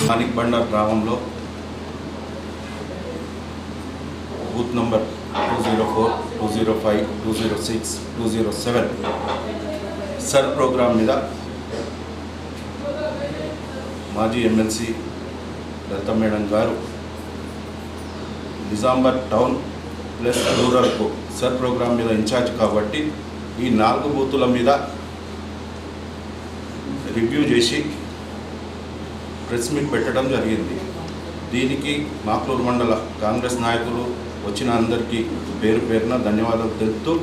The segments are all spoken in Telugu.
మానిక్బండ గ్రామంలో బూత్ నంబర్ 204, 205, 206, 207 సర్ ప్రోగ్రాం మీద మాజీ ఎమ్మెల్సీ లలిత మేడం గారు నిజామాబాద్ టౌన్ ప్లస్ రూరల్కు సర్ ప్రోగ్రాం మీద ఇన్ఛార్జ్ కాబట్టి ఈ 4 బూతుల మీద రివ్యూ చేసి ప్రెస్ మీట్ పెట్టడం జరిగింది. దీనికి మాక్లూరు మండల కాంగ్రెస్ నాయకులు వచ్చిన అందరికీ పేరు పేరున ధన్యవాదాలు తెలుపుతూ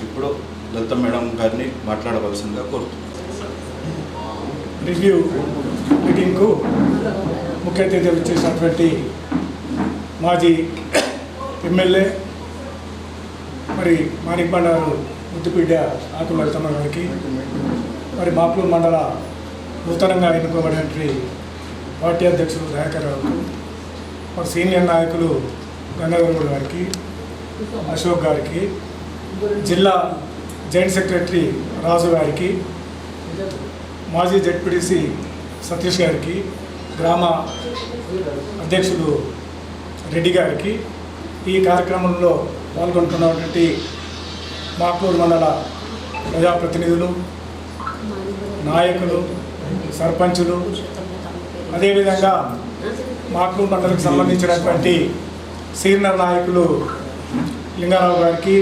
ఇప్పుడు లలిత మేడం గారిని మాట్లాడవలసిందిగా కోరుతున్నాను. రివ్యూ మీటింగ్కు ముఖ్య అతిథులు చేసినటువంటి మాజీ ఎమ్మెల్యే మరి మానిక్బండ ముద్దుబిడ్డ ఆకుల లలితమ్మ గారికి, మరి మాక్లూరు మండల నూతనంగా ఎన్నుకోబడినటువంటి పార్టీ అధ్యక్షులు దయాకర్ రావుకు, మరి సీనియర్ నాయకులు గంగాధర్ గారికి, అశోక్ గారికి, జిల్లా జాయింట్ సెక్రటరీ రాజు గారికి, మాజీ జెడ్పీటీసీ సతీష్ గారికి, గ్రామ అధ్యక్షులు రెడ్డి గారికి, ఈ కార్యక్రమంలో పాల్గొంటున్నటువంటి మాక్లూరు మండల ప్రజాప్రతినిధులు, నాయకులు, సర్పంచులు, అదేవిధంగా మాక్లూరు మండలకు సంబంధించినటువంటి సీనియర్ నాయకులు లింగారావు గారికి,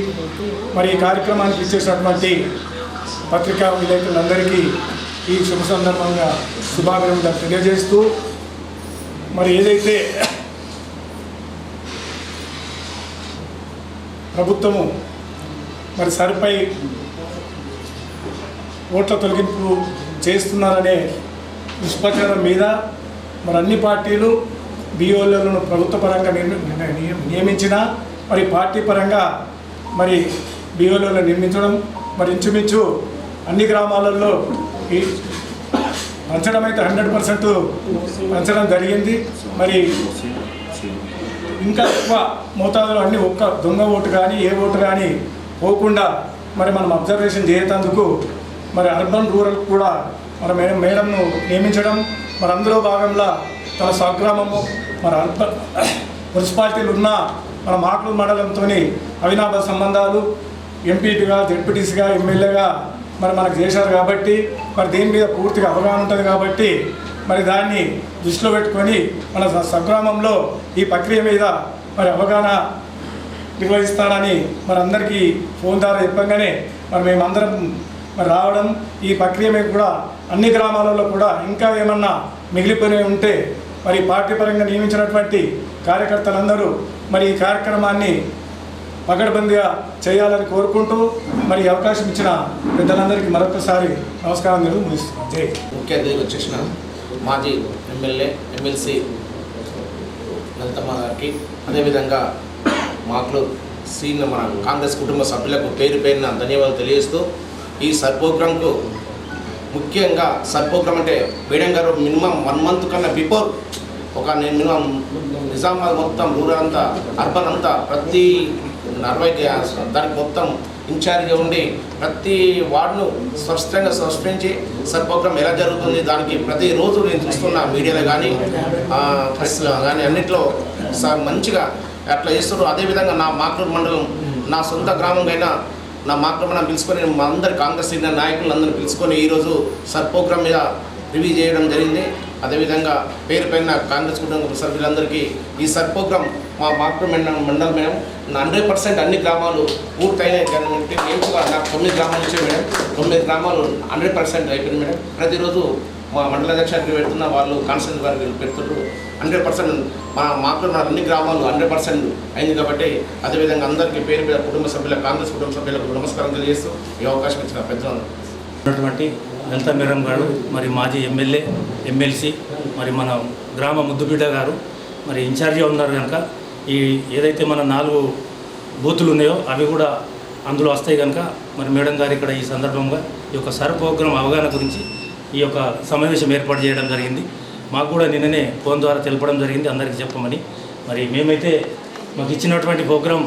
మరి ఈ కార్యక్రమానికి ఇచ్చేసినటువంటి పత్రికా విలేకరులందరికీ ఈ శుభ సందర్భంగా శుభాభినందనలు తెలియజేస్తూ, మరి ఏదైతే ప్రభుత్వము మరి సరిపై ఓట్ల తొలగింపు చేస్తున్నారనే నిష్పత్తుల మీద మరి అన్ని పార్టీలు బిఓలను ప్రభుత్వ పరంగా నియమించిన మరి పార్టీ పరంగా మరి బిఓలను నిర్మించడం మరి ఇంచుమించు అన్ని గ్రామాలలో ఈ పంచడం అయితే 100% పంచడం జరిగింది. మరి ఇంకా ఎక్కువ మోతాదులో అన్ని ఒక్క దొంగ ఓటు కానీ ఏ ఓటు కానీ పోకుండా మరి మనం అబ్జర్వేషన్ చేయతందుకు మరి అర్బన్ రూరల్ కూడా మన మేడంను నియమించడం, మరి అందులో భాగంగా తన స్వగ్రామము మరి అర్బన్ మున్సిపాలిటీలు ఉన్న మన మాక్లూరు మండలంతో అవినాభ సంబంధాలు, ఎంపీగా జెడ్పీటీసీగా ఎమ్మెల్యేగా మరి మనకు చేశారు కాబట్టి మరి దీని మీద పూర్తిగా అవగాహన ఉంటుంది కాబట్టి మరి దాన్ని దృష్టిలో పెట్టుకొని మన స్వగ్రామంలో ఈ ప్రక్రియ మీద మరి అవగాహన నిర్వహిస్తానని మరి అందరికీ ఫోన్ ద్వారా చెప్పగానే మరి మేమందరం మరి రావడం, ఈ ప్రక్రియ మీద కూడా అన్ని గ్రామాలలో కూడా ఇంకా ఏమన్నా మిగిలిపోయి ఉంటే మరి పార్టీ పరంగా నియమించినటువంటి కార్యకర్తలందరూ మరి ఈ కార్యక్రమాన్ని పకడ్బందీగా చేయాలని కోరుకుంటూ మరి అవకాశం ఇచ్చిన పెద్దలందరికీ మరొకసారి నమస్కారం ముగిస్తున్నాను. జై. ముఖ్య అతిథిగా వచ్చేసిన మాజీ ఎమ్మెల్యే ఎమ్మెల్సీ లలితమ్మ గారికి, అదేవిధంగా మాక్లూరు సీనియర్ మన కాంగ్రెస్ కుటుంబ సభ్యులకు పేరు పేరున ధన్యవాదాలు తెలియజేస్తూ, ఈ సర్ ప్రోగ్రాంకు ముఖ్యంగా సర్ ప్రోగ్రాం అంటే మేడం గారు మినిమం 1 month కన్నా బిఫోర్ ఒక మినిమం నిజామాబాద్ మొత్తం రూరల్ అంతా అర్బన్ అంతా ప్రతి 40 దానికి మొత్తం ఇన్ఛార్జ్గా ఉండి ప్రతి వార్డును స్పష్టంగా సస్పెండ్ సర్ ప్రోగ్రాం ఎలా జరుగుతుంది దానికి ప్రతిరోజు నేను చూస్తున్న మీడియాలో కానీ ప్రెస్లో కానీ అన్నింటిలో మంచిగా అట్లా చేస్తున్నారు. అదేవిధంగా నా మాక్లూరు మండలం నా సొంత గ్రామం అయినా నా మాక్లూరు మండలం పిలుచుకొని మా అందరి కాంగ్రెస్ సీనియర్ నాయకులందరూ పిలుచుకొని ఈరోజు సర్ ప్రోగ్రాం మీద రివ్యూ చేయడం జరిగింది. అదేవిధంగా పేరు పైన కాంగ్రెస్ కుటుంబ సభ్యులందరికీ ఈ సర్ ప్రోగ్రాం మా మాక్లూరు మండలం మేడం 100% అన్ని గ్రామాలు పూర్తయినాయి. నేను కూడా నాకు 9 గ్రామాలు ఇచ్చాయి మేడం. 9 గ్రామాలు 100% అయిపోయింది మేడం. ప్రతిరోజు మా మండల అధ్యక్షుడికి పెడుతున్న వాళ్ళు కాన్స్టిట్యూన్సీ వారికి పెడుతున్నారు. 100% మా మాక్లూరు అన్ని గ్రామాలు 100% అయింది కాబట్టి అదేవిధంగా అందరికీ పేరు మీద కుటుంబ సభ్యుల కాంగ్రెస్ కుటుంబ సభ్యులకు నమస్కారం తెలియజేస్తూ ఈ అవకాశం ఇచ్చిన పెద్దలు ఉన్నటువంటి లలిత మేడం గారు, మరి మాజీ ఎమ్మెల్యే ఎమ్మెల్సీ, మరి మన గ్రామ ముద్దుబిడ్డ గారు మరి ఇన్ఛార్జిగా ఉన్నారు కనుక ఈ ఏదైతే మన 4 బూతులు ఉన్నాయో అవి కూడా అందులో వస్తాయి కనుక మరి మేడం గారు ఇక్కడ ఈ సందర్భంగా ఈ యొక్క సర్ ప్రోగ్రాం అవగాహన గురించి ఈ యొక్క సమావేశం ఏర్పాటు చేయడం జరిగింది. మాకు కూడా నిన్ననే ఫోన్ ద్వారా తెలపడం జరిగింది అందరికీ చెప్పమని. మరి మేమైతే మాకు ఇచ్చినటువంటి ప్రోగ్రాం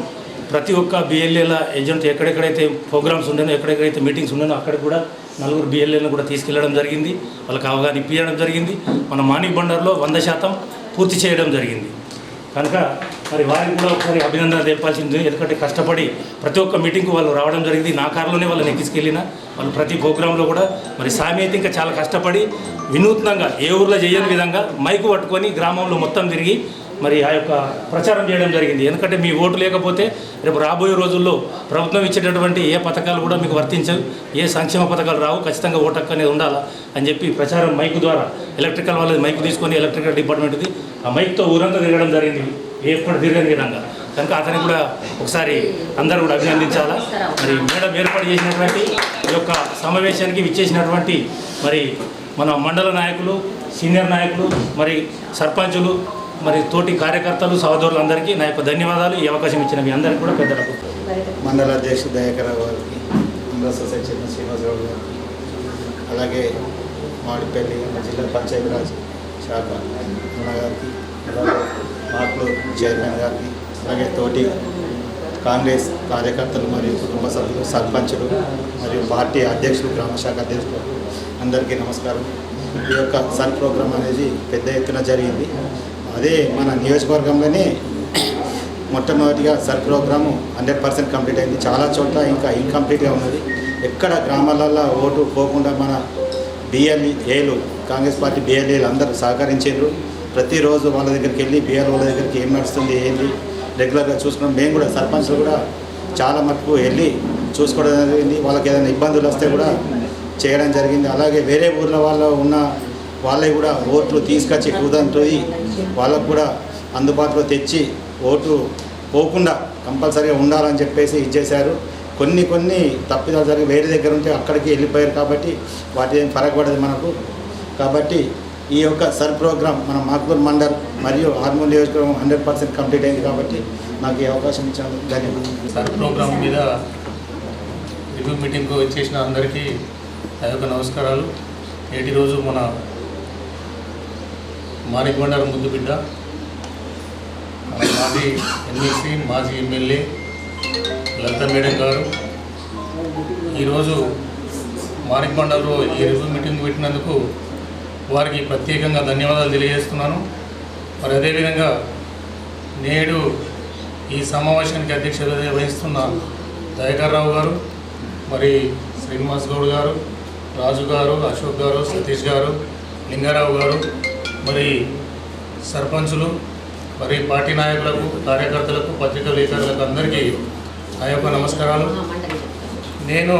ప్రతి ఒక్క బిఎల్ఏల ఏజెంట్ ఎక్కడెక్కడైతే ప్రోగ్రామ్స్ ఉండేనో ఎక్కడెక్కడైతే మీటింగ్స్ ఉండేనో అక్కడ కూడా నలుగురు బిఎల్ఏలను కూడా తీసుకెళ్లడం జరిగింది. వాళ్ళకి అవగాహన ఇప్పించడం జరిగింది. మన మాణిక్ బండర్లో 100% పూర్తి చేయడం జరిగింది. కనుక మరి వారికి కూడా ఒకసారి అభినందన తెలపాల్సింది. ఎందుకంటే కష్టపడి ప్రతి ఒక్క మీటింగ్కు వాళ్ళు రావడం జరిగింది. నా కారులోనే వాళ్ళని ఎక్కించుకెళ్ళిన వాళ్ళు ప్రతి ప్రోగ్రాంలో కూడా మరి సామి అయితే ఇంకా చాలా కష్టపడి వినూత్నంగా ఏ ఊర్లో చేయని విధంగా మైకు పట్టుకొని గ్రామంలో మొత్తం తిరిగి మరి ఆ యొక్క ప్రచారం చేయడం జరిగింది. ఎందుకంటే మీ ఓటు లేకపోతే రేపు రాబోయే రోజుల్లో ప్రభుత్వం ఇచ్చేటటువంటి ఏ పథకాలు కూడా మీకు వర్తించవు, ఏ సంక్షేమ పథకాలు రావు. ఖచ్చితంగా ఓటు హక్కు అనేది ఉండాలా అని చెప్పి ప్రచారం మైకు ద్వారా ఎలక్ట్రికల్ వాళ్ళది మైకు తీసుకొని ఎలక్ట్రికల్ డిపార్ట్మెంట్ది ఆ మైక్తో ఊరంతా తిరగడం జరిగింది, ఎప్పుడు తిరగని విధంగా. కనుక అతనికి కూడా ఒకసారి అందరూ కూడా అభినందించాలా. మరి మేడం ఏర్పాటు చేసినటువంటి ఈ యొక్క సమావేశానికి విచ్చేసినటువంటి మరి మన మండల నాయకులు, సీనియర్ నాయకులు, మరి సర్పంచులు, మరి తోటి కార్యకర్తలు, సహోదరులందరికీ నా యొక్క ధన్యవాదాలు. ఈ అవకాశం ఇచ్చిన మీ అందరికీ కూడా పెద్దలకు. మండల అధ్యక్షుడు దయాకర్రావు గారికి, మండల సొసైటీ చైర్మన్ శ్రీనివాసరావు గారికి, అలాగే మాడిపల్లి జిల్లా పంచాయతీరాజ్ శాఖ ఉన్న గారికి, అలాగే మాక్లూర్ చైర్మన్ గారికి, అలాగే తోటి కాంగ్రెస్ కార్యకర్తలు మరియు కుటుంబ సభ్యులు, సర్పంచులు మరియు పార్టీ అధ్యక్షులు, గ్రామ శాఖ అధ్యక్షులు అందరికీ నమస్కారం. ఈ యొక్క సన్ ప్రోగ్రాం అనేది పెద్ద ఎత్తున జరిగింది. అదే మన నియోజకవర్గంలోనే మొట్టమొదటిగా సర్ ప్రోగ్రాము 100% కంప్లీట్ అయింది. చాలా చోట్ల ఇంకా ఇన్కంప్లీట్గా ఉన్నది. ఎక్కడ గ్రామాలలో ఓటు పోకుండా మన బిఎల్ఏలు, కాంగ్రెస్ పార్టీ బిఎల్ఏలు అందరూ సహకరించారు. ప్రతిరోజు వాళ్ళ దగ్గరికి వెళ్ళి బిఎల్ వాళ్ళ దగ్గరికి ఏం నడుస్తుంది ఏంటి రెగ్యులర్గా చూసుకున్నాం. మేము కూడా సర్పంచ్లు కూడా చాలా మటుకు వెళ్ళి చూసుకోవడం జరిగింది. వాళ్ళకి ఏదైనా ఇబ్బందులు వస్తే కూడా చేయడం జరిగింది. అలాగే వేరే ఊర్ల వాళ్ళు ఉన్న వాళ్ళే కూడా ఓట్లు తీసుకొచ్చి కుదంటుయి వాళ్ళకు కూడా అందుబాటులో తెచ్చి ఓటు పోకుండా కంపల్సరీగా ఉండాలని చెప్పేసి ఇచ్చేశారు. కొన్ని తప్పిదాలు జరిగి వేరే దగ్గర ఉంటే అక్కడికి వెళ్ళిపోయారు కాబట్టి వాటి ఏం పడదు మనకు. కాబట్టి ఈ యొక్క సర్ ప్రోగ్రాం మన మాక్లూర్ మండల్ మరియు హార్మోన్ నియోజకవర్గం 100% కంప్లీట్ అయింది. కాబట్టి నాకు ఈ అవకాశం ఇచ్చాను. ధన్యవాదాలు. సర్ ప్రోగ్రాం మీద రివ్యూ మీటింగ్కు వచ్చేసిన అందరికీ నా యొక్క నమస్కారాలు. నేటి రోజు మన మాణిక్ బండారు ముద్దు బిడ్డ, మాజీ ఎమ్మెల్సీ, మాజీ ఎమ్మెల్యే లలిత మేడం గారు ఈరోజు మాణిక్ బండారులో ఈ రివ్యూ మీటింగ్ పెట్టినందుకు వారికి ప్రత్యేకంగా ధన్యవాదాలు తెలియజేస్తున్నాను. మరి అదేవిధంగా నేడు ఈ సమావేశానికి అధ్యక్షత వహిస్తున్న దయాకర్రావు గారు, మరి శ్రీనివాస్ గౌడ్ గారు, రాజు గారు, అశోక్ గారు, సతీష్ గారు, లింగారావు గారు, మరి సర్పంచులు, మరి పార్టీ నాయకులకు, కార్యకర్తలకు, పత్రికా విలేకరులకు అందరికీ నా యొక్క నమస్కారాలు. నేను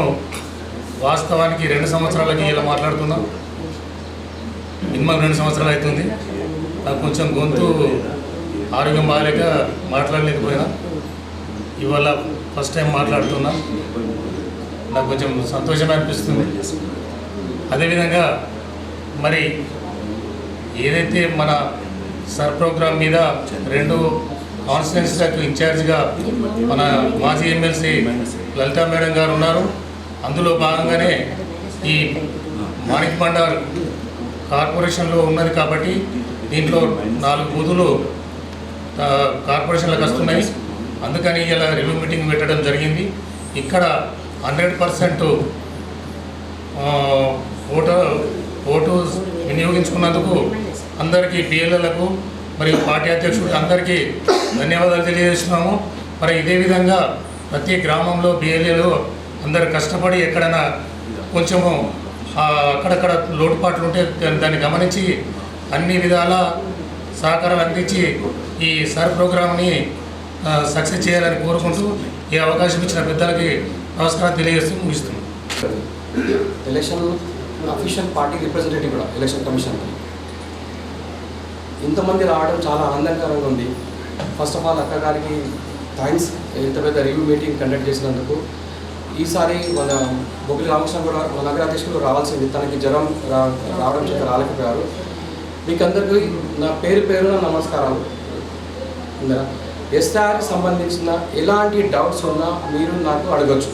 వాస్తవానికి 2 సంవత్సరాలకి ఇలా మాట్లాడుతున్నా. మినిమం 2 సంవత్సరాలు అవుతుంది. నాకు కొంచెం గొంతు ఆరోగ్యం బాగాలేక మాట్లాడలేకపోయినా ఇవాళ ఫస్ట్ టైం మాట్లాడుతున్నా. నాకు కొంచెం సంతోషం అనిపిస్తుంది. అదేవిధంగా మరి ఏదైతే మన సర్ ప్రోగ్రాం మీద 2 కాన్స్టిట్యున్సీలకు ఇన్ఛార్జిగా మన మాజీ ఎమ్మెల్సీ లలితా మేడం గారు ఉన్నారు. అందులో భాగంగానే ఈ మాణిక్ బండార్ కార్పొరేషన్లో ఉన్నది కాబట్టి దీంట్లో 4 బూతులు కార్పొరేషన్లకు వస్తున్నాయి. అందుకని ఇలా రివ్యూ మీటింగ్ పెట్టడం జరిగింది. ఇక్కడ 100% ఓటు వినియోగించుకున్నందుకు అందరికీ పిఎల్ఏలకు మరియు పార్టీ అధ్యక్షుడికి అందరికీ ధన్యవాదాలు తెలియజేస్తున్నాము. మరి ఇదే విధంగా ప్రతి గ్రామంలో బిఎల్ఏలు అందరు కష్టపడి ఎక్కడైనా కొంచెము అక్కడక్కడ లోటుపాట్లు ఉంటే దాన్ని గమనించి అన్ని విధాల సహకారం అందించి ఈ సర్ ప్రోగ్రామ్ని సక్సెస్ చేయాలని కోరుకుంటూ ఈ అవకాశం ఇచ్చిన పెద్దలకి నమస్కారం తెలియజేస్తూ ముగిస్తున్నాం. ఎలక్షన్ అఫీషియల్ పార్టీ రిప్రజెంటేటివ్ కూడా ఎలక్షన్ కమిషన్కి ఇంతమంది రావడం చాలా ఆనందకరంగా ఉంది. ఫస్ట్ ఆఫ్ ఆల్ అక్క గారికి థ్యాంక్స్, ఇంత పెద్ద రివ్యూ మీటింగ్ కండక్ట్ చేసినందుకు. ఈసారి మన బొగ్గులి రామకృష్ణ కూడా మన నగరాధ్యక్షుడు రావాల్సింది, తనకి జ్వరం రావడం చేత రాలేకపోయారు. మీకు అందరికీ నా పేరున నమస్కారాలు. ఎస్ఆర్కి సంబంధించిన ఎలాంటి డౌట్స్ ఉన్నా మీరు నాకు అడగచ్చు.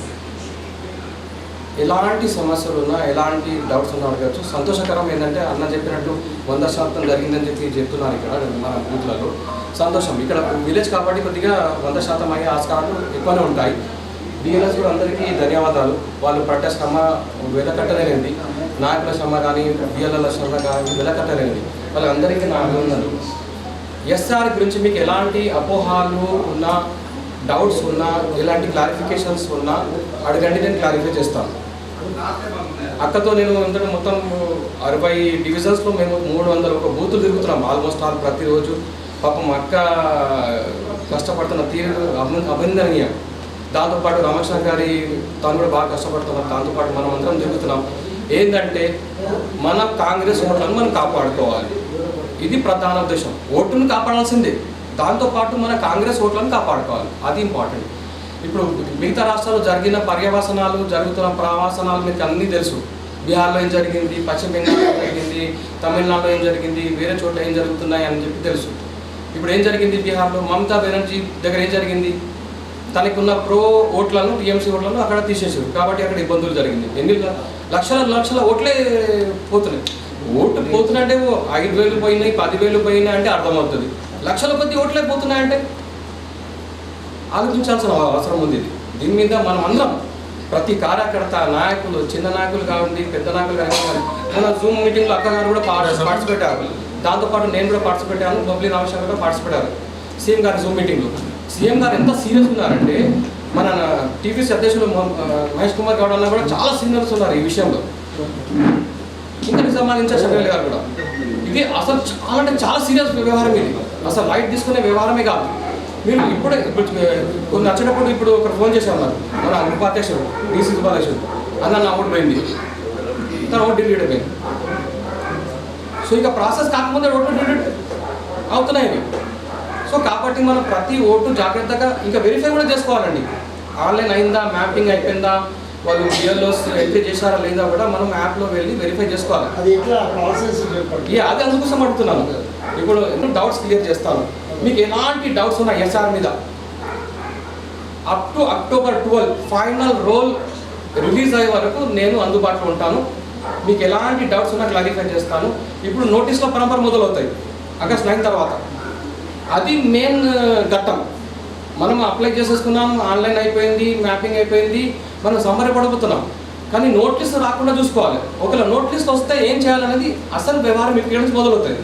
ఎలాంటి సమస్యలు ఉన్నా, ఎలాంటి డౌట్స్ ఉన్నా అడగచ్చు. సంతోషకరం ఏంటంటే అన్న చెప్పినట్టు 100% జరిగిందని చెప్తున్నారు ఇక్కడ మన బూత్లలో. సంతోషం. ఇక్కడ విలేజ్ కాబట్టి కొద్దిగా 100% అయ్యే ఆస్కారాలు ఎక్కువనే ఉంటాయి. బిఎల్ఎస్ కూడా అందరికీ ధన్యవాదాలు. వాళ్ళు పడ్డ శ్రమ వెలకట్టలేనిది, నాయకుల శ్రమ కానీ బిఎల్ఎల శ్రమ కానీ వెలకట్టలేనిది. వాళ్ళందరికీ నా అభినందనలు. ఎస్ఆర్ గురించి మీకు ఎలాంటి అపోహాలు ఉన్నా, డౌట్స్ ఉన్నా, ఎలాంటి క్లారిఫికేషన్స్ ఉన్నా అడగండి, నేను క్లారిఫై చేస్తాను. అక్కతో నేను ఎందుకంటే మొత్తం 60 డివిజన్స్లో మేము 301 బూతులు తిరుగుతున్నాం ఆల్మోస్ట్ ఆల్ ప్రతిరోజు. పాపం అక్క కష్టపడుతున్న తీరు అభినందనీయం. దాంతోపాటు రామకృష్ణ గారి తాను కూడా బాగా కష్టపడుతున్నాం. దాంతోపాటు మనం అందరం తిరుగుతున్నాం. ఏంటంటే మన కాంగ్రెస్ ఓట్లను మనం కాపాడుకోవాలి, ఇది ప్రధాన ఉద్దేశం. ఓటును కాపాడాల్సిందే, దాంతోపాటు మన కాంగ్రెస్ ఓట్లను కాపాడుకోవాలి, అది ఇంపార్టెంట్. ఇప్పుడు మిగతా రాష్ట్రాల్లో జరిగిన పర్యవసనాలు, జరుగుతున్న ప్రవాసనాలు మీకు అన్నీ తెలుసు. బీహార్లో ఏం జరిగింది, పశ్చిమ బెంగాల్లో ఏం జరిగింది, తమిళనాడులో ఏం జరిగింది, వేరే చోట్ల ఏం జరుగుతున్నాయి అని చెప్పి తెలుసు. ఇప్పుడు ఏం జరిగింది బీహార్లో, మమతా బెనర్జీ దగ్గర ఏం జరిగింది, తనకున్న ప్రో ఓట్లను, టీఎంసీ ఓట్లను అక్కడ తీసేసారు. కాబట్టి అక్కడ ఇబ్బందులు జరిగింది. ఎన్ని లక్షల ఓట్లే పోతున్నాయి. ఓటు పోతున్నాయంటే 5,000 పోయినాయి, 10,000 పోయినాయి అంటే అర్థమవుతుంది. లక్షల కొద్ది ఓట్లే పోతున్నాయంటే ఆలోచించాల్సిన అవసరం ఉంది. దీని మీద మనం అందరం, ప్రతి కార్యకర్త, నాయకులు, చిన్న నాయకులు కావండి, పెద్ద నాయకులు కానివ్వండి, మన జూమ్ మీటింగ్లో అక్కగారు కూడా పార్టిసిపేట్ అయ్యారు. దాంతోపాటు నేను కూడా పార్టిసిపేట్ అయ్యాను, బబ్లీ రామకృష్ణ కూడా పార్టిసిపేట్ అయ్యారు సీఎం గారి జూమ్ మీటింగ్లో. సీఎం గారు ఎంత సీరియస్ ఉన్నారంటే, మన టీపీసీ అధ్యక్షుడు మహేష్ కుమార్ గౌడ్ అన్న కూడా చాలా సీనియర్స్ ఉన్నారు ఈ విషయంలో. ఇంకా నిజామాబాద్ చంద్రబాబు గారు కూడా. ఇది అసలు చాలా అంటే చాలా సీరియస్ వ్యవహారం. ఇది అసలు లైట్ తీసుకునే వ్యవహారమే కాదు. మీరు ఇప్పుడు కొన్ని నచ్చినప్పుడు ఇప్పుడు ఒకరు ఫోన్ చేసే ఉన్నారు, మన ఉపాధ్యక్షుడు డీసీ ఉపాధ్యక్షుడు అన్న నా ఓటు పోయింది, తన ఓటు డిలీట్ అయిపోయింది. సో ఇక ప్రాసెస్ కాకముందే ఓటు డిలీట్ అవుతున్నాయి ఇవి. సో కాబట్టి మనం ప్రతి ఓటు జాగ్రత్తగా ఇంకా వెరిఫై కూడా చేసుకోవాలండి. ఆన్లైన్ అయిందా, మ్యాపింగ్ అయిపోయిందా, వాళ్ళు బిఎల్ఓ ఎంట్రీ చేశారా లేదా కూడా మనం యాప్లో వెళ్ళి వెరిఫై చేసుకోవాలి. అది అందుకోసం అడుగుతున్నాను. ఇప్పుడు డౌట్స్ క్లియర్ చేస్తాను. మీకు ఎలాంటి డౌట్స్ ఉన్నా ఎస్ఆర్ మీద up to October 12 final role release అయ్యే వరకు నేను అందుబాటులో ఉంటాను. మీకు ఎలాంటి డౌట్స్ ఉన్నా క్లారిఫై చేస్తాను. ఇప్పుడు నోటీస్లో పరంపర మొదలవుతాయి ఆగస్ట్ 9 తర్వాత. అది మెయిన్ ఘట్టం. మనం అప్లై చేసేసుకున్నాం, ఆన్లైన్ అయిపోయింది, మ్యాపింగ్ అయిపోయింది, మనం సంబరపడిపోతున్నాం. కానీ నోట్ లిస్ట్ రాకుండా చూసుకోవాలి. ఒకవేళ నోట్ లిస్ట్ వస్తే ఏం చేయాలనేది అసలు వ్యవహారం ఇక్కడ నుంచి మొదలవుతుంది.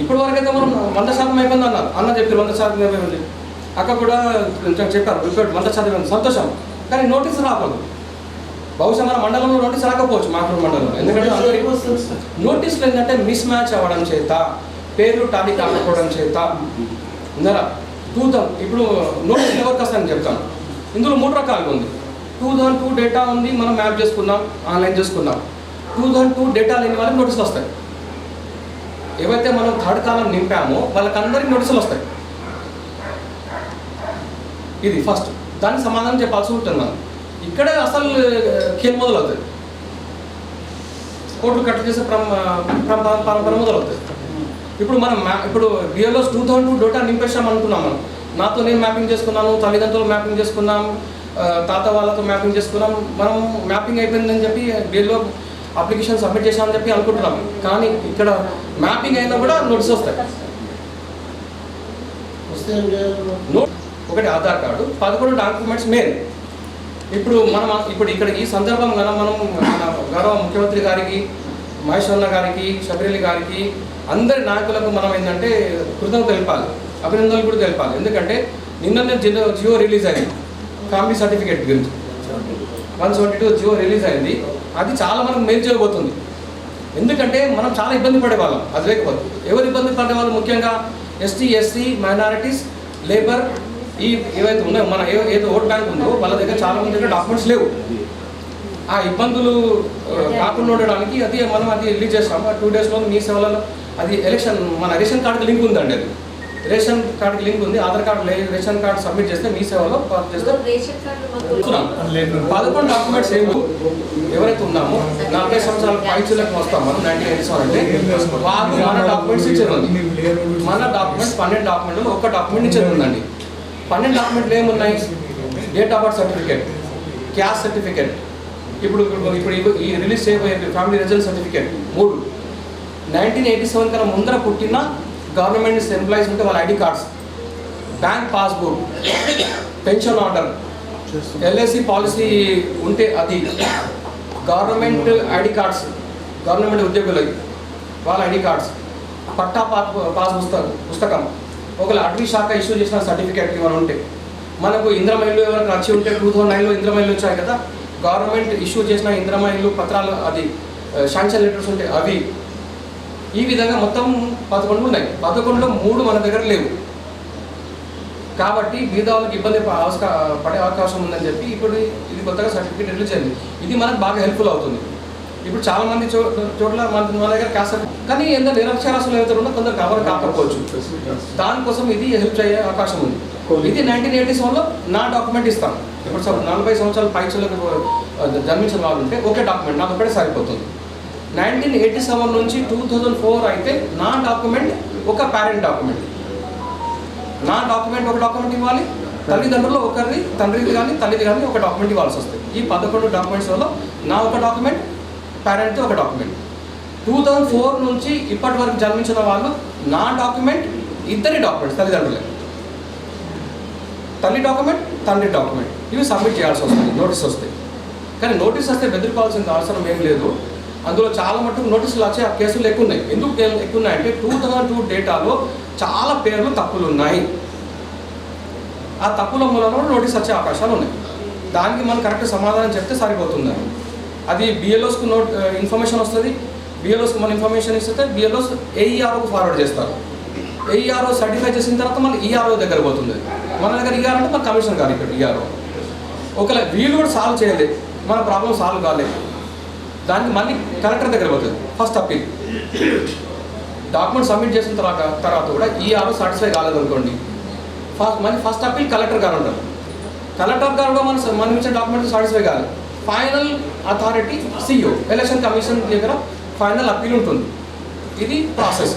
ఇప్పటి వరకు అయితే మనం 100% అయిపోయింది అన్నారు, అన్న చెప్పారు 100% అయిపోయింది. అక్క కూడా చెప్పారు 100% అయిపోయింది, సంతోషం. కానీ నోటీస్ రాకూడదు. బహుశా మన మండలంలో నోటీస్ రాకపోవచ్చు, మాకూరు మండలంలో. ఎందుకంటే నోటీసులు ఏంటంటే మిస్ మ్యాచ్ అవ్వడం చేత, పేర్లు టాలీ కాకపోవడం చేత ఉన్నారా. 2000 ఇప్పుడు నోటీసులు ఎవరికి వస్తాయని చెప్తాను. ఇందులో 3 రకాలుగా ఉంది. 2002 డేటా ఉంది, మనం మ్యాప్ చేసుకున్నాం, ఆన్లైన్ చేసుకున్నాం. 2002 డేటా లేని వాళ్ళకి నోటీసులు వస్తాయి. ఏవైతే మనం థర్డ్ కాలం నింపామో వాళ్ళకందరికీ నోటీసులు వస్తాయి. ఇది ఫస్ట్. దానికి సమాధానం చెప్పాల్సి ఉంటుంది మనం. ఇక్కడే అసలు ఖేల్ మొదలవుతుంది. కోర్టులు కట్ చేసే పరంపర మొదలవుతుంది. ఇప్పుడు మనం ఇప్పుడు బిఎల్ఓస్ 2002 డేటా నింపేసాం అనుకున్నాం. నాతో నేను మ్యాపింగ్ చేసుకున్నాను, తల్లిదండ్రులు మ్యాపింగ్ చేసుకున్నాం, తాత వాళ్ళతో మ్యాపింగ్ చేసుకున్నాం. మనం మ్యాపింగ్ అయిపోయిందని చెప్పి బిఎల్ఓ అప్లికేషన్ సబ్మిట్ చేసామని చెప్పి అనుకుంటున్నాం. కానీ ఇక్కడ మ్యాపింగ్ అయినా కూడా నోటీస్ వస్తాయి. ఒకటి ఆధార్ కార్డు, 11 డాక్యుమెంట్స్ మెయిన్. ఇప్పుడు ఇక్కడ ఈ సందర్భంగా మనం మన గౌరవ ముఖ్యమంత్రి గారికి, మహేష్ అన్న గారికి, శబరిలి గారికి, అందరి నాయకులకు మనం ఏంటంటే కృతజ్ఞతలు తెలిపాలి, అభినందనలు కూడా తెలిపాలి. ఎందుకంటే నిన్ననే జియో రిలీజ్ అయింది, ఫ్యామిలీ సర్టిఫికేట్ గురించి 172 జియో రిలీజ్ అయింది. అది చాలా మనకు మేలు చేయబోతుంది. ఎందుకంటే మనం చాలా ఇబ్బంది పడేవాళ్ళం అది లేకపోతే. ఎవరు ఇబ్బంది పడేవాళ్ళు? ముఖ్యంగా ఎస్టీ, ఎస్సీ, మైనారిటీస్, లేబర్, ఈ ఏవైతే ఉన్నాయో మన ఏదో ఓట్ బ్యాంక్ ఉందో వాళ్ళ దగ్గర చాలా మంది దగ్గర డాక్యుమెంట్స్ లేవు. ఆ ఇబ్బందులు కాకుండా ఉండడానికి మనం రిలీజ్ చేస్తాం. 2 డేస్లో మీ సేవలలో అది ఎలక్షన్, మన రేషన్ కార్డుకి లింక్ ఉందండి. అది రేషన్ కార్డుకి లింక్ ఉంది. Aadhaar card ration card submit చేస్తే మీ సేవలో చేస్తే 11 డాక్యుమెంట్స్ ఎవరైతే ఉన్నామో 40 సంవత్సరాల పైచులకు వస్తాం మనం 1987 అంటే వాళ్ళు మన డాక్యుమెంట్స్ ఇచ్చేది ఉంది. మన డాక్యుమెంట్స్ 12 డాక్యుమెంట్లు ఒక డాక్యుమెంట్ ఇచ్చేది ఉందండి. 12 డాక్యుమెంట్లు ఏమున్నాయి? Date of birth certificate, caste certificate, ఇప్పుడు ఈ రిలీజ్ చేయబోయే ఫ్యామిలీ రిజల్ట్ సర్టిఫికేట్ 3, 1987 కన్నా ముందర పుట్టిన గవర్నమెంట్ ఎంప్లాయీస్ ఉంటే వాళ్ళ ID cards, bank passbook, pension order, LIC policy ఉంటే అది గవర్నమెంట్ ఐడి కార్డ్స్, గవర్నమెంట్ ఉద్యోగులకి వాళ్ళ ఐడి కార్డ్స్, పట్టా పాస్ పుస్తకం, ఒకవేళ అటవీ శాఖ ఇష్యూ చేసిన సర్టిఫికేట్ ఇవన్నీ ఉంటే, మనకు ఇందిరమ్మ ఇల్లు ఎవరైనా వచ్చి ఉంటే 2009లో ఇందిరమ్మ ఇల్లు వచ్చాయి కదా, గవర్నమెంట్ ఇష్యూ చేసిన ఇందిరమ్మ ఇల్లు పత్రాలు, అది శాంక్షన్ లెటర్స్ ఉంటే అవి, ఈ విధంగా మొత్తం 11 ఉన్నాయి. 11లో 3 మన దగ్గర లేవు. కాబట్టి బీదవాళ్ళకి ఇబ్బంది పడే అవకాశం ఉందని చెప్పి ఇప్పుడు ఇది కొత్తగా సర్టిఫికేట్ రిలీజ్ అయింది. ఇది మనకు బాగా హెల్ప్ఫుల్ అవుతుంది. ఇప్పుడు చాలామంది చోట్ల మన దగ్గర కాస్త, కానీ ఎంత నిరక్షరాస్యులు ఏదైతే ఉందో కొందరు కవర్ కాకపోవచ్చు. దానికోసం ఇది హెల్ప్ అయ్యే అవకాశం ఉంది. ఇది 1987లో నా డాక్యుమెంట్ ఇస్తాం. ఇప్పుడు 40 సంవత్సరాల పైచలకు జన్మించిన వాళ్ళు ఉంటే ఒకే డాక్యుమెంట్ నాకు ఒకటే సరిపోతుంది. 1987 నుంచి 2004 అయితే నా డాక్యుమెంట్ ఒక పేరెంట్ డాక్యుమెంట్, నా డాక్యుమెంట్ ఒక డాక్యుమెంట్ ఇవ్వాలి, తల్లిదండ్రులు ఒకరిది, తండ్రిది కానీ తల్లిది కానీ ఒక డాక్యుమెంట్ ఇవ్వాల్సి వస్తుంది. ఈ 11 డాక్యుమెంట్స్లో నా ఒక డాక్యుమెంట్, పేరెంట్ది ఒక డాక్యుమెంట్. 2004 నుంచి ఇప్పటి వరకు జన్మించిన వాళ్ళు నా డాక్యుమెంట్, ఇద్దరి డాక్యుమెంట్స్, తల్లిదండ్రులే, తల్లి డాక్యుమెంట్, తండ్రి డాక్యుమెంట్, ఇవి సబ్మిట్ చేయాల్సి వస్తుంది, నోటీస్ వస్తాయి. కానీ నోటీస్ వస్తే బెదిరిపోవాల్సిన అవసరం ఏం లేదు. అందులో చాలా మటుకు నోటీసులు వచ్చే కేసులు ఎక్కువ ఉన్నాయి. ఎందుకు ఎక్కువ ఉన్నాయంటే 2002 డేటాలో చాలా పేర్లు తప్పులు ఉన్నాయి. ఆ తప్పుల మూలంలో నోటీస్ వచ్చే అవకాశాలు ఉన్నాయి. దానికి మనం కరెక్ట్ సమాధానం చెప్తే సరిపోతుంది. అది బిఎల్ఓస్కు ఇన్ఫర్మేషన్ వస్తుంది, బిఎల్ఓస్కి మన ఇన్ఫర్మేషన్ ఇస్తే బిఎల్ఓస్ ఏఈఆర్ఓకి ఫార్వర్డ్ చేస్తారు. ఏఈఆర్ఓ సర్టిఫై చేసిన తర్వాత మళ్ళీ ఈఆర్ఓ దగ్గర పోతుంది. మన దగ్గర ఈఆర్ఓ అంటే మన కమిషనర్ గారు ఇక్కడ ఈఆర్ఓ. ఒకవేళ వీళ్ళు కూడా సాల్వ్ చేయలేదు, మన ప్రాబ్లం సాల్వ్ కాలేదు, దానికి మళ్ళీ కలెక్టర్ దగ్గర పోతుంది. ఫస్ట్ అప్పీల్ డాక్యుమెంట్ సబ్మిట్ చేసిన తర్వాత కూడా ఈఆర్ఓ సాటిస్ఫై కాలేదనుకోండి, మళ్ళీ ఫస్ట్ అప్పీల్ కలెక్టర్ గారు ఉంటారు. కలెక్టర్ గారు కూడా మనం ఇచ్చిన డాక్యుమెంట్ సాటిస్ఫై కాలేదు, final authority CEO, election commission దగ్గర ఫైనల్ అప్పీల్ ఉంటుంది. ఇది ప్రాసెస్.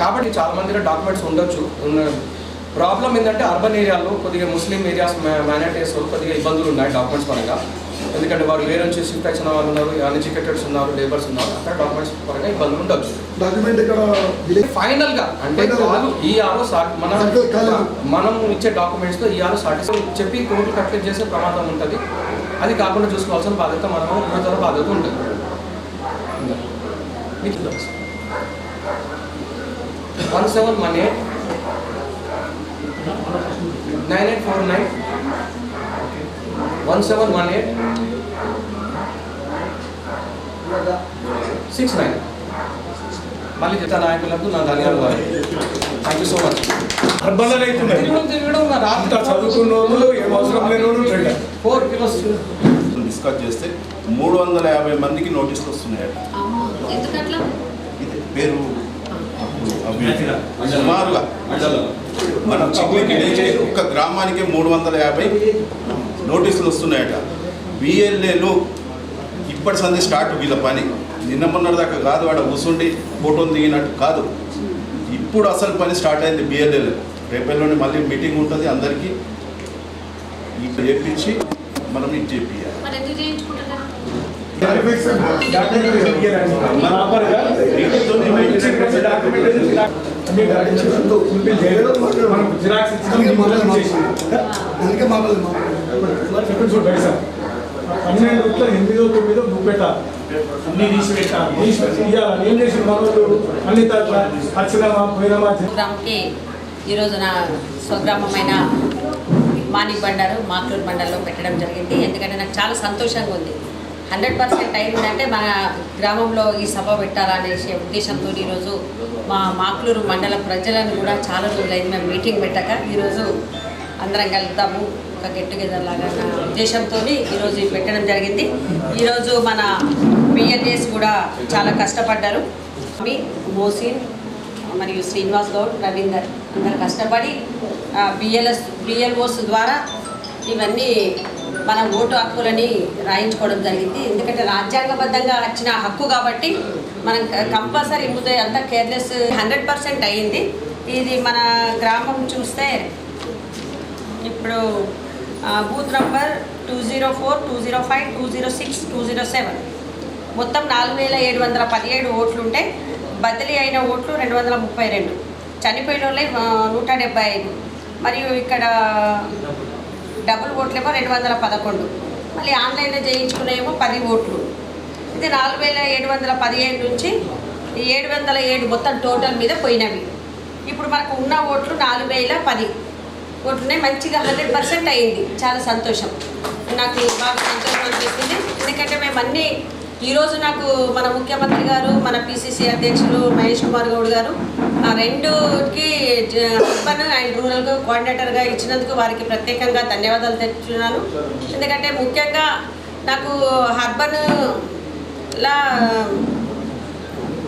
కాబట్టి చాలామంది డాక్యుమెంట్స్ ఉండొచ్చు. ప్రాబ్లం ఏంటంటే అర్బన్ ఏరియాలో కొద్దిగా ముస్లిం ఏరియాస్, మైనారిటీస్ కొద్దిగా ఇబ్బందులు ఉన్నాయి డాక్యుమెంట్స్ పరంగా. ఎందుకంటే వారు వేరే నుంచి షిఫ్ట్ అయిన వాళ్ళు ఉన్నారు, అన్ఎడ్యుకేటెడ్స్ ఉన్నారు, లేబర్స్ ఉన్నారు, అక్కడ డాక్యుమెంట్స్ పరంగా ఇబ్బందులు ఉండొచ్చు. డాక్యుమెంట్ ఇక్కడ ఫైనల్గా అంటే వాళ్ళు ఈఆర్ఓ మనం ఇచ్చే డాక్యుమెంట్స్తో ఈఆర్ఓ సాటిస్ఫై చెప్పి కోర్టు కట్లెట్ చేసే ప్రమాదం ఉంటుంది. అది కాకుండా చూసుకోవాల్సిన బాధ్యత మన గురుతర బాధ్యత ఉంటుంది. 1718 9849 1718 69. మళ్ళీ చెప్తా నాయకులకు నా ధన్యవాదాలు. Thank you so much. అర్బన్లో అవుతున్నాయి, తిరగడం రాత్రి చదువుకున్న వాళ్ళు, ఏం అవసరం లేని వాళ్ళు 4 కిలోస్ డిస్కస్ చేస్తే 350 మందికి నోటీసులు వస్తున్నాయట. ఇది పేరు సుమారుగా మనం చిక్కుకి ఒక్క గ్రామానికి 350 నోటీసులు వస్తున్నాయట. బిఎల్ఏలు ఇప్పటి సంది స్టార్ట్ వీళ్ళ పని. నిన్న మొన్నటి దాకా కాదు, వాడ కూర్చుండి ఫోటోలు దిగినట్టు కాదు. ఇప్పుడు అసలు పని స్టార్ట్ అయింది బిఎల్ఏలు. రేపల్లోనే మళ్ళీ మీటింగ్ ఉంటుంది, అందరికీ ఇప్పుడు చేపించి మనం ఇది చేపియాలి. పెట్ట అన్ని తీసిపెట్టాలి. ఏం చేసి మనోళ్ళు అన్ని వచ్చినామా పోయినామా. ఈరోజు నా స్వగ్రామమైన మాణిక్ బండారు మాక్లూరు మండలంలో పెట్టడం జరిగింది. ఎందుకంటే నాకు చాలా సంతోషంగా ఉంది. 100% అయిందంటే మన గ్రామంలో ఈ సభ పెట్టాలనే ఉద్దేశంతో ఈరోజు మా మాక్లూరు మండల ప్రజలను కూడా చాలా రోజులైంది మేము మీటింగ్ పెట్టక ఈరోజు అందరం కలుద్దాము, ఒక గెట్ టుగెదర్ లాగా నా ఉద్దేశంతో ఈరోజు పెట్టడం జరిగింది. ఈరోజు మన బిఎల్ఏస్ కూడా చాలా కష్టపడ్డారు. మోసిన్ మరియు శ్రీనివాస్ గౌడ్, రవీందర్ అందరు కష్టపడి బిఎల్ఓస్ ద్వారా ఇవన్నీ మన ఓటు హక్కులని రాయించుకోవడం జరిగింది. ఎందుకంటే రాజ్యాంగబద్ధంగా వచ్చిన హక్కు కాబట్టి మనం కంపల్సరీ ముందే అంతా కేర్లెస్ 100% అయ్యింది. ఇది మన గ్రామం చూస్తే ఇప్పుడు బూత్ నంబర్ 204, 205, 206, 207 మొత్తం 4717 ఓట్లు ఉంటే బదిలీ అయిన ఓట్లు 232, చనిపోయిన వాళ్ళే 175. మరియు ఇక్కడ డబుల్ ఓట్లేమో 211, మళ్ళీ ఆన్లైన్లో చేయించుకునేమో 10 ఓట్లు. ఇది 4717 నుంచి 707 మొత్తం టోటల్ మీద పోయినవి. ఇప్పుడు మనకు ఉన్న ఓట్లు 4010 ఓట్లున్నాయి. మంచిగా 100% అయింది. చాలా సంతోషం, నాకు బాగా సంతోషం అనిపిస్తుంది. ఎందుకంటే మేము అన్నీ ఈరోజు నాకు మన ముఖ్యమంత్రి గారు, మన పిసిసి అధ్యక్షులు మహేష్ కుమార్ గౌడ్ గారు రెండుకి అర్బన్ అండ్ రూరల్ కోఆర్డినేటర్గా ఇచ్చినందుకు వారికి ప్రత్యేకంగా ధన్యవాదాలు తెలుపుతున్నాను. ఎందుకంటే ముఖ్యంగా నాకు అర్బన్లా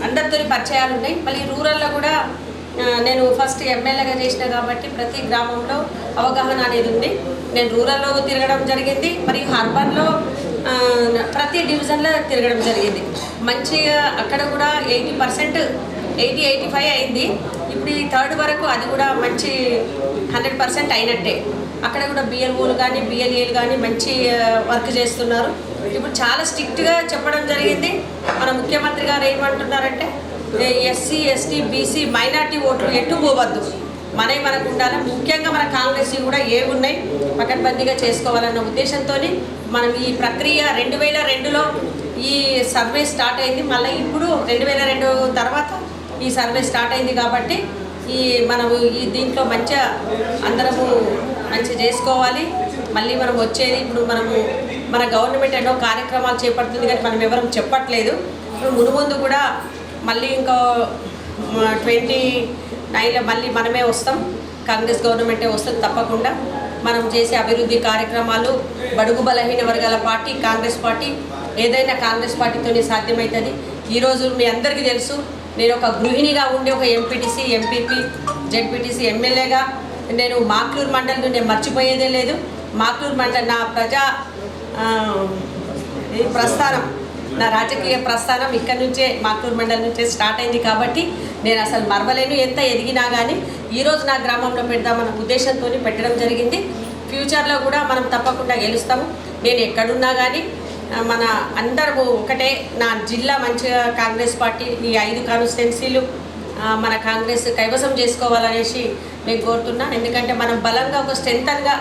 అందరితో పరిచయాలు ఉన్నాయి. మళ్ళీ రూరల్లో కూడా నేను ఫస్ట్ ఎమ్మెల్యేగా చేసిన కాబట్టి ప్రతి గ్రామంలో అవగాహన అనేది ఉంది. నేను రూరల్లో తిరగడం జరిగింది, మరియు అర్బన్లో ప్రతి డివిజన్లో తిరగడం జరిగింది. మంచిగా అక్కడ కూడా 80%, 80-85 అయింది. ఇప్పుడు ఈ 3rd వరకు అది కూడా మంచి 100% అయినట్టే. అక్కడ కూడా బిఎల్ఓలు కానీ బిఎల్ఏలు కానీ మంచి వర్క్ చేస్తున్నారు. ఇప్పుడు చాలా స్ట్రిక్ట్గా చెప్పడం జరిగింది. మన ముఖ్యమంత్రి గారు ఏమంటున్నారంటే ఎస్సీ, ఎస్టీ, బీసీ, మైనార్టీ ఓట్లు ఎటు పోవద్దు, మనకు ఉండాలి. ముఖ్యంగా మన కాంగ్రెస్ కూడా ఉన్నాయి పకడ్బందీగా చేసుకోవాలన్న ఉద్దేశంతో మనం ఈ ప్రక్రియ 2002లో ఈ సర్వే స్టార్ట్ అయింది. మళ్ళీ ఇప్పుడు 2002 తర్వాత ఈ సర్వే స్టార్ట్ అయింది కాబట్టి మనము దీంట్లో మంచిగా అందరము మంచిగా చేసుకోవాలి. మళ్ళీ మనం వచ్చేది ఇప్పుడు మన గవర్నమెంట్ ఎన్నో కార్యక్రమాలు చేపడుతుంది కానీ మనం ఎవరం చెప్పట్లేదు. ఇప్పుడు ముందు కూడా మళ్ళీ ఇంకో 29లో మళ్ళీ మనమే వస్తాం, కాంగ్రెస్ గవర్నమెంటే వస్తుంది తప్పకుండా. మనం చేసే అభివృద్ధి కార్యక్రమాలు బడుగు బలహీన వర్గాల పార్టీ కాంగ్రెస్ పార్టీ, ఏదైనా కాంగ్రెస్ పార్టీతోనే సాధ్యమవుతుంది. ఈరోజు మీ అందరికీ తెలుసు, నేను ఒక గృహిణిగా ఉండి ఒక ఎంపీటీసీ, ఎంపీపీ, జెడ్పీటీసీ, ఎమ్మెల్యేగా నేను మాక్లూరు మండలం నేను మర్చిపోయేదే లేదు. మాక్లూరు మండలం నా ప్రస్థానం, నా రాజకీయ ప్రస్థానం ఇక్కడ నుంచే మాక్లూరు మండలం నుంచే స్టార్ట్ అయింది కాబట్టి నేను అసలు మరవలేను. ఎంత ఎదిగినా కానీ ఈరోజు నా గ్రామంలో పెడదామన్న ఉద్దేశంతో పెట్టడం జరిగింది. ఫ్యూచర్లో కూడా మనం తప్పకుండా గెలుస్తాము. నేను ఎక్కడున్నా కానీ మన అందరము ఒకటే. నా జిల్లా మంచిగా కాంగ్రెస్ పార్టీ ఈ 5 కాన్స్టిట్యున్సీలు మన కాంగ్రెస్ కైవసం చేసుకోవాలనేసి నేను కోరుతున్నా. ఎందుకంటే మనం బలంగా ఒక స్ట్రెంగ్తన్గా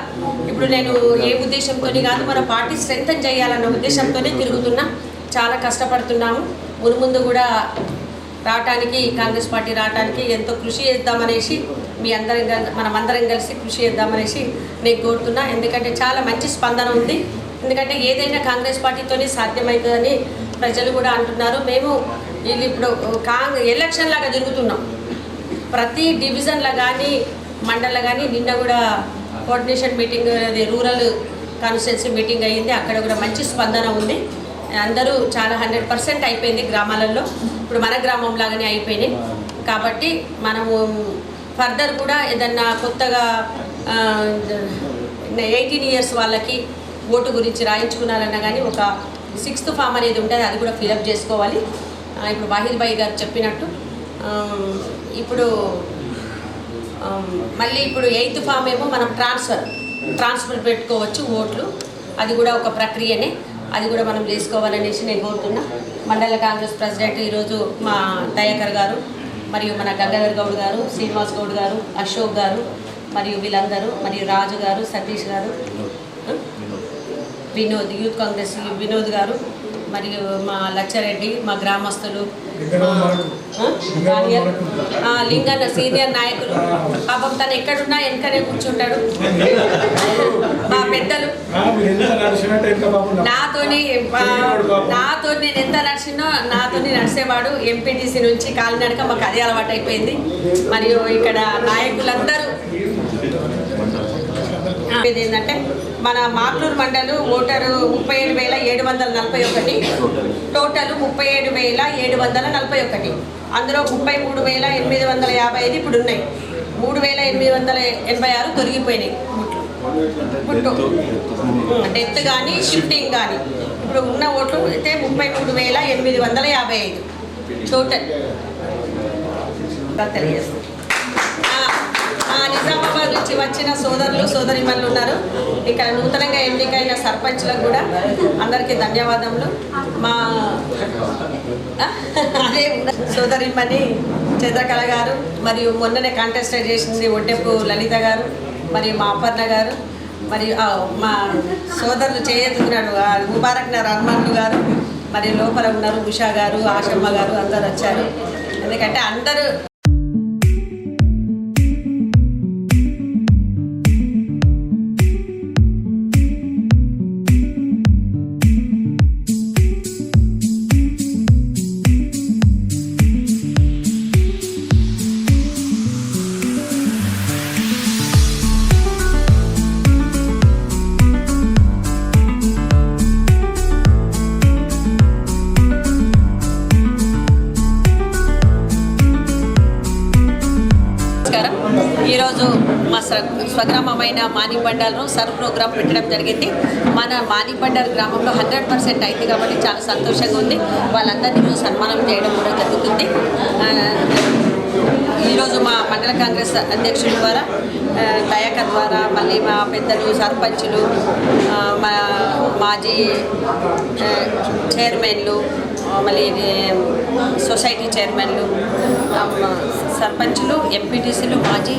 ఇప్పుడు నేను ఏ ఉద్దేశంతో కాదు, మన పార్టీ స్ట్రెంగ్తన్ చేయాలన్న ఉద్దేశంతోనే తిరుగుతున్నా. చాలా కష్టపడుతున్నాము. ముందు కూడా రావటానికి, కాంగ్రెస్ పార్టీ రావటానికి ఎంతో కృషి చేద్దామనేసి మనమందరం కలిసి కృషి చేద్దామనేసి నేను కోరుతున్నా. ఎందుకంటే చాలా మంచి స్పందన ఉంది. ఎందుకంటే ఏదైనా కాంగ్రెస్ పార్టీతోనే సాధ్యమవుతుందని ప్రజలు కూడా అంటున్నారు. మేము ఇప్పుడు ఎలక్షన్ లాగా తిరుగుతున్నాం ప్రతి డివిజన్లో కానీ మండలంలో కానీ. నిన్న కూడా కోఆర్డినేషన్ మీటింగ్, అది రూరల్ కాన్స్టిట్యున్సీ మీటింగ్ అయ్యింది. అక్కడ కూడా మంచి స్పందన ఉంది. అందరూ చాలా 100% అయిపోయింది గ్రామాలలో. ఇప్పుడు మన గ్రామం లాగానే అయిపోయినాయి కాబట్టి మనము ఫర్దర్ కూడా ఏదన్నా కొత్తగా 18 years వాళ్ళకి ఓటు గురించి రాయించుకున్నారన్నా కానీ ఒక 6th ఫామ్ అనేది ఉంటుంది, అది కూడా ఫిలప్ చేసుకోవాలి. ఇప్పుడు వాహిద్ భాయ్ గారు చెప్పినట్టు ఇప్పుడు మళ్ళీ ఇప్పుడు 8th ఫామ్ ఏమో మనం ట్రాన్స్ఫర్ పెట్టుకోవచ్చు ఓట్లు. అది కూడా ఒక ప్రక్రియనే, అది కూడా మనం చేసుకోవాలనేసి నేను కోరుతున్నా. మండల కాంగ్రెస్ ప్రెసిడెంట్ ఈరోజు మా దయాకర్ గారు, మరియు మన గంగాధర్ గౌడ్ గారు, శ్రీనివాస్ గౌడ్ గారు, అశోక్ గారు, మరియు వీళ్ళందరూ, మరియు రాజు గారు, సతీష్ గారు, వినోద్, యూత్ కాంగ్రెస్ వినోద్ గారు, మరియు మా లచ్చారెడ్డి, మా గ్రామస్తులు, లింగన్న సీనియర్ నాయకులు. పాపం తను ఎక్కడున్నా వెనకనే కూర్చుంటాడు. మా పెద్దలు నాతోని నేను ఎంత నడిచినో నాతోని నడిచేవాడు. ఎంపీటీసీ నుంచి కాలినడక మాకు అదే అలవాటు అయిపోయింది. మరియు ఇక్కడ నాయకులందరూ ఏంటంటే మన మాక్లూరు మండలు ఓటరు 37,741, టోటల్ 37,741. అందులో 33,855 ఇప్పుడు ఉన్నాయి. 3,886 తొలగిపోయినాయి ఓట్లు. డెత్ కానీ షిఫ్టింగ్ కానీ. ఇప్పుడు ఉన్న ఓట్లు అయితే 33,855 టోటల్. తెలియజేస్తాం. నిజామాబాద్ నుంచి వచ్చిన సోదరులు సోదరిమణులు ఉన్నారు. ఇక్కడ నూతనంగా ఎన్నికైన సర్పంచ్లకు కూడా అందరికీ ధన్యవాదములు. మా అదే సోదరిమణి చంద్రకళ గారు, మరియు మొన్ననే కాంటెస్ట్ చేసింది ఒడ్డెప్పు లలిత గారు, మరియు మా అపర్ణ గారు, మరి మా సోదరులు చేయెత్తుకున్నాడు ముబారక్ నగర్ హనుమంతు గారు, మరి లోపల ఉన్నారు ఉషా గారు, ఆశమ్మ గారు అందరు వచ్చారు. ఎందుకంటే అందరూ ఈరోజు మా స్వగ్రామమైన మానిబండాల్లో సర్ ప్రోగ్రాం పెట్టడం జరిగింది. మన మానిబండాల్ గ్రామంలో 100% అయింది కాబట్టి చాలా సంతోషంగా ఉంది. వాళ్ళందరినీ సన్మానం చేయడం కూడా జరుగుతుంది. ఈరోజు మా మండల కాంగ్రెస్ అధ్యక్షుల ద్వారా దయాకర్ ద్వారా మళ్ళీ మా పెద్దలు సర్పంచులు, మా మాజీ చైర్మన్లు, మళ్ళీ సొసైటీ చైర్మన్లు, సర్పంచులు, ఎంపీటీసీలు, మాజీ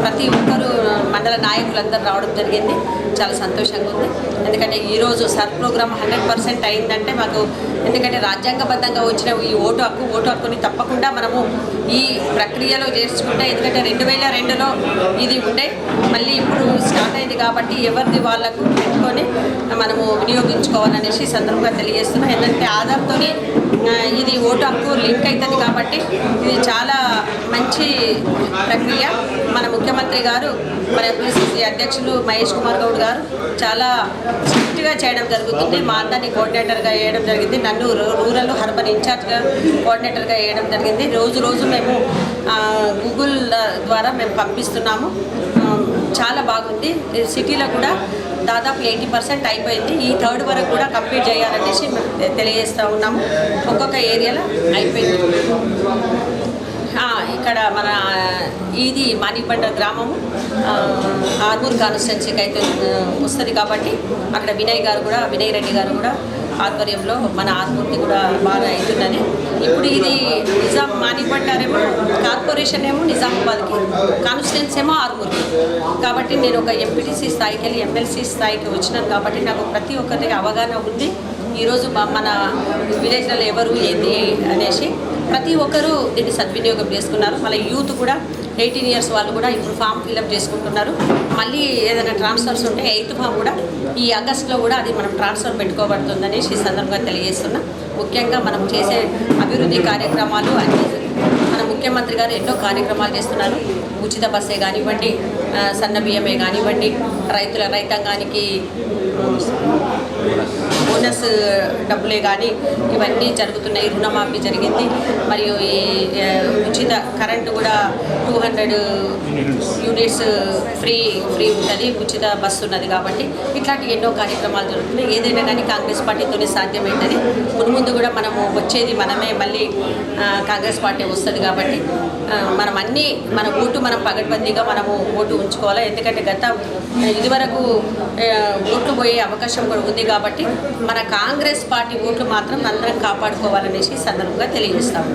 ప్రతి ఒక్కరు మండల నాయకులందరూ రావడం జరిగింది. చాలా సంతోషంగా ఉంది. ఎందుకంటే ఈరోజు సర్ ప్రోగ్రామ్ 100% అయిందంటే మాకు, ఎందుకంటే రాజ్యాంగబద్ధంగా వచ్చిన ఈ ఓటు హక్కుని తప్పకుండా మనము ఈ ప్రక్రియలో చేర్చుకుంటే, ఎందుకంటే 2002లో ఇది ఉండే, మళ్ళీ ఇప్పుడు స్టార్ట్ అయింది కాబట్టి ఎవరిది వాళ్ళకు పెట్టుకొని మనము వినియోగించుకోవాలనేసి సందర్భంగా తెలియజేస్తున్నాం. ఎందుకంటే ఆధార్తో ఇది ఓటు హక్కు లింక్ అవుతుంది కాబట్టి ఇది చాలా మంచి ప్రక్రియ. మన ముఖ్యమంత్రి గారు, మన పిసిసి అధ్యక్షులు మహేష్ కుమార్ గౌడ్ గారు చాలా స్ట్రిక్ట్గా చేయడం జరుగుతుంది. మా అందరినీ కోఆర్డినేటర్గా వేయడం జరిగింది. నన్ను రూరల్ అర్బన్ ఇన్ఛార్జ్గా కోఆర్డినేటర్గా వేయడం జరిగింది. రోజు మేము గూగుల్ ద్వారా మేము పంపిస్తున్నాము. చాలా బాగుంది. సిటీలో కూడా దాదాపు 80% అయిపోయింది. ఈ 3rd వరకు కూడా కంప్లీట్ చేయాలనేసి తెలియజేస్తూ ఉన్నాము. ఒక్కొక్క ఏరియాలో అయిపోయింది. ఇక్కడ మన ఇది మానిబండ గ్రామము ఆర్మూర్ కాన్స్టిట్యున్సీకి అయితే వస్తుంది కాబట్టి అక్కడ వినయ్ రెడ్డి గారు కూడా ఆధ్వర్యంలో మన ఆర్మూర్కి కూడా బాగా అవుతున్నది. ఇప్పుడు ఇది నిజాం మానిబండారేమో కార్పొరేషన్ ఏమో నిజామాబాద్కి, కాన్స్టిట్యున్సీ ఏమో ఆర్మూర్కి. కాబట్టి నేను ఒక ఎంపీటీసీ స్థాయికి వెళ్ళి ఎమ్మెల్సీ స్థాయికి వచ్చినాను కాబట్టి నాకు ప్రతి ఒక్కరికి అవగాహన ఉంది. ఈరోజు మన విలేజ్లలో ఎవరు ఏంది అనేసి ప్రతి ఒక్కరూ దీన్ని సద్వినియోగం చేసుకున్నారు. మళ్ళీ యూత్ కూడా 18 years వాళ్ళు కూడా ఇప్పుడు ఫామ్ ఫిల్అప్ చేసుకుంటున్నారు. మళ్ళీ ఏదైనా ట్రాన్స్ఫర్స్ ఉంటే 8th ఫామ్ కూడా ఈ ఆగస్టులో కూడా అది మనం ట్రాన్స్ఫర్ పెట్టుకోబడుతుందనేసి ఈ సందర్భంగా తెలియజేస్తున్నాం. ముఖ్యంగా మనం చేసే అభివృద్ధి కార్యక్రమాలు అన్ని మన ముఖ్యమంత్రి గారు ఎన్నో కార్యక్రమాలు చేస్తున్నారు. ఉచిత బస్సే కానివ్వండి, సన్న బియ్యమే కానివ్వండి, రైతాంగానికి బోనస్ డబ్బులే కానీ ఇవన్నీ జరుగుతున్నాయి. రుణమాఫీ జరిగింది. మరియు ఈ ఉచిత కరెంటు కూడా 200 యూనిట్స్ ఫ్రీ ఉంటుంది. ఉచిత బస్సు ఉన్నది కాబట్టి ఇట్లాంటి ఎన్నో కార్యక్రమాలు జరుగుతున్నాయి. ఏదైనా కానీ కాంగ్రెస్ పార్టీతోనే సాధ్యమైనది. ముందు కూడా మనము వచ్చేది మనమే, మళ్ళీ కాంగ్రెస్ పార్టీ వస్తుంది కాబట్టి మన ఓటు మనం పగడ్బందీగా మనము ఓటు ఉంచుకోవాలి. ఎందుకంటే ఇదివరకు ఓట్లు పోయే అవకాశం కూడా ఉంది కాబట్టి మన కాంగ్రెస్ పార్టీ ఓట్లు మాత్రం అందరం కాపాడుకోవాలనేసి సందర్భంగా తెలియజేస్తాము.